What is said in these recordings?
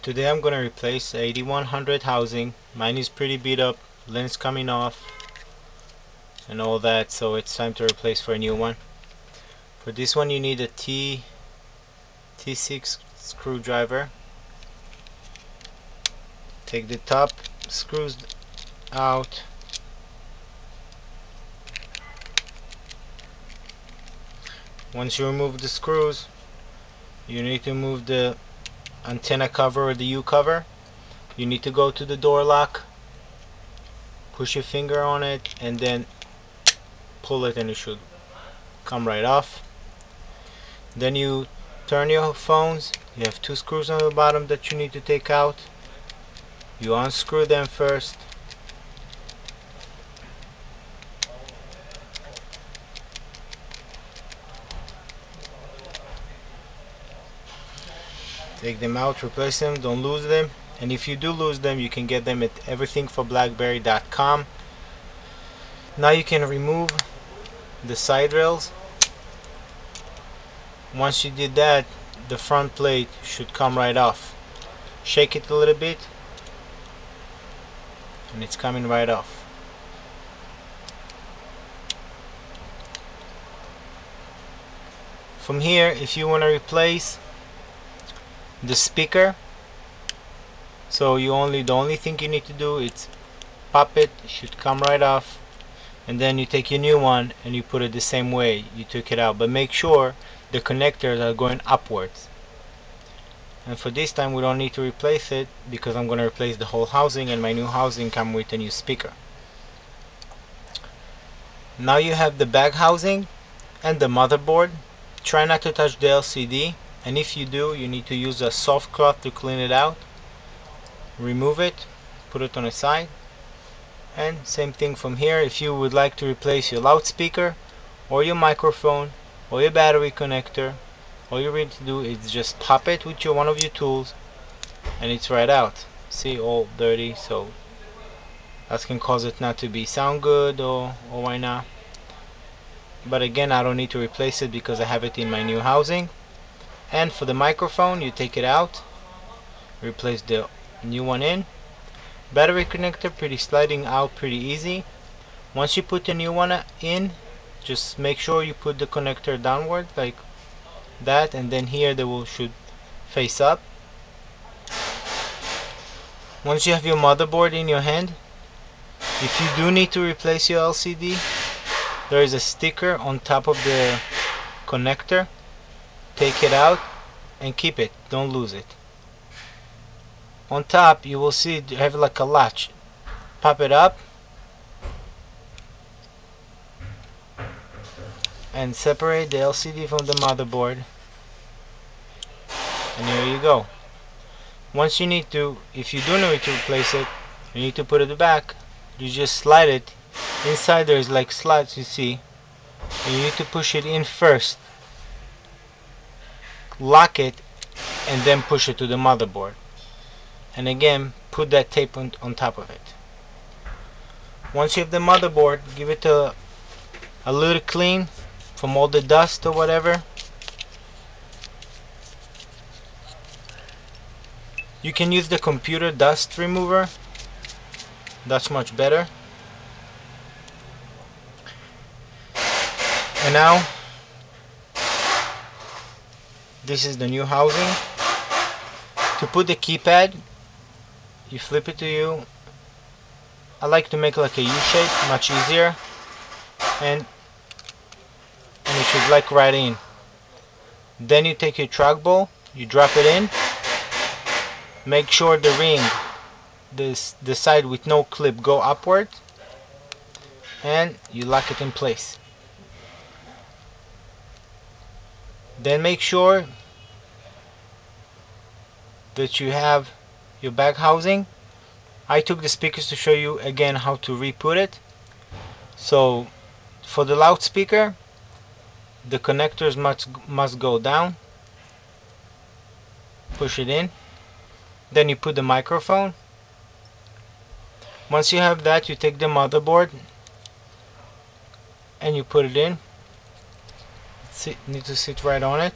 Today I'm gonna replace 8100 housing. Mine is pretty beat up, lens coming off and all that, so it's time to replace for a new one. For this one you need a T6 screwdriver. Take the top screws out. Once you remove the screws, you need to move the antenna cover or the U cover. You need to go to the door lock, push your finger on it, and then pull it, and it should come right off. Then you turn your phones. You have two screws on the bottom that you need to take out. You unscrew them first. Take them out, replace them, don't lose them. And if you do lose them, you can get them at everythingforblackberry.com. Now you can remove the side rails. Once you did that, the front plate should come right off. Shake it a little bit and it's coming right off. From here, if you want to replace the speaker, so the only thing you need to do is pop it. It should come right off, and then you take your new one and you put it the same way you took it out, but make sure the connectors are going upwards. And for this time we don't need to replace it because I'm going to replace the whole housing, and my new housing comes with a new speaker. Now you have the back housing and the motherboard. Try not to touch the LCD, and if you do, you need to use a soft cloth to clean it out. Remove it, put it on the side, and same thing from here. If you would like to replace your loudspeaker or your microphone or your battery connector, all you need to do is just pop it with one of your tools and it's right out. See, all dirty, so that can cause it not to be sound good, or why not. But again, I don't need to replace it because I have it in my new housing. And for the microphone, you take it out, replace the new one in. Battery connector, pretty sliding out pretty easy. Once you put the new one in, just make sure you put the connector downward like that, and then here they should face up. Once you have your motherboard in your hand, if you do need to replace your LCD, there is a sticker on top of the connector. Take it out and keep it, don't lose it. On top you will see you have like a latch. Pop it up and separate the LCD from the motherboard, and here you go. Once you need to, if you do need to replace it, you need to put it back. You just slide it. Inside there is like slots, you see, and you need to push it in first, lock it, and then push it to the motherboard. And again, put that tape on top of it. Once you have the motherboard, give it a little clean from all the dust or whatever. You can use the computer dust remover, that's much better. And now this is the new housing. To put the keypad, you flip it to you. I like to make like a U shape, much easier, and it should like right in. Then you take your trackball, you drop it in. Make sure the ring, the side with no clip, go upward, and you lock it in place. Then make sure that you have your back housing. I took the speakers to show you again how to re-put it. So for the loudspeaker, the connectors must go down. Push it in. Then you put the microphone. Once you have that, you take the motherboard and you put it in. Need to sit right on it.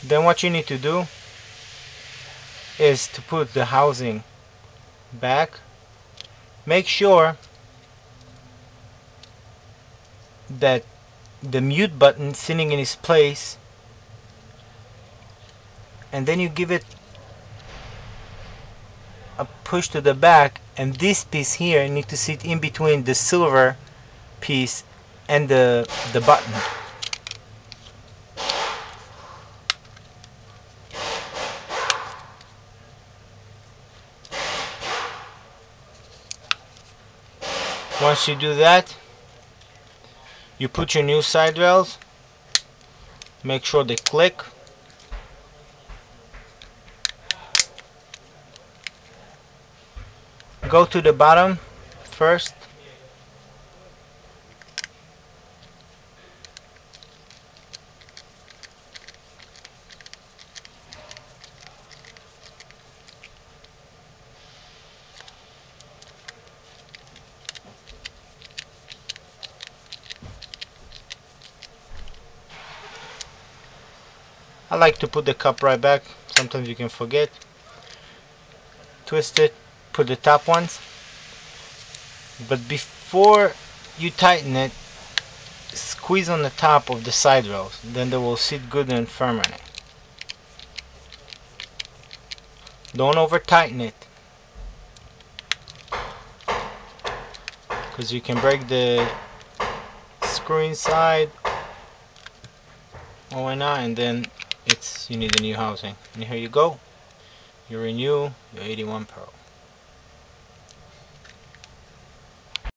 Then what you need to do is to put the housing back. Make sure that the mute button sitting in its place, and then you give it a push to the back, and this piece here need to sit in between the silver piece and the button. Once you do that, you put your new side rails, make sure they click. Go to the bottom first. I like to put the cup right back, sometimes you can forget. Twist it, put the top ones, but before you tighten it, squeeze on the top of the side rails, then they will sit good and firm on it. Don't over tighten it, because you can break the screw inside or not, and then you need a new housing. And here you go, you renew your 81 Pro.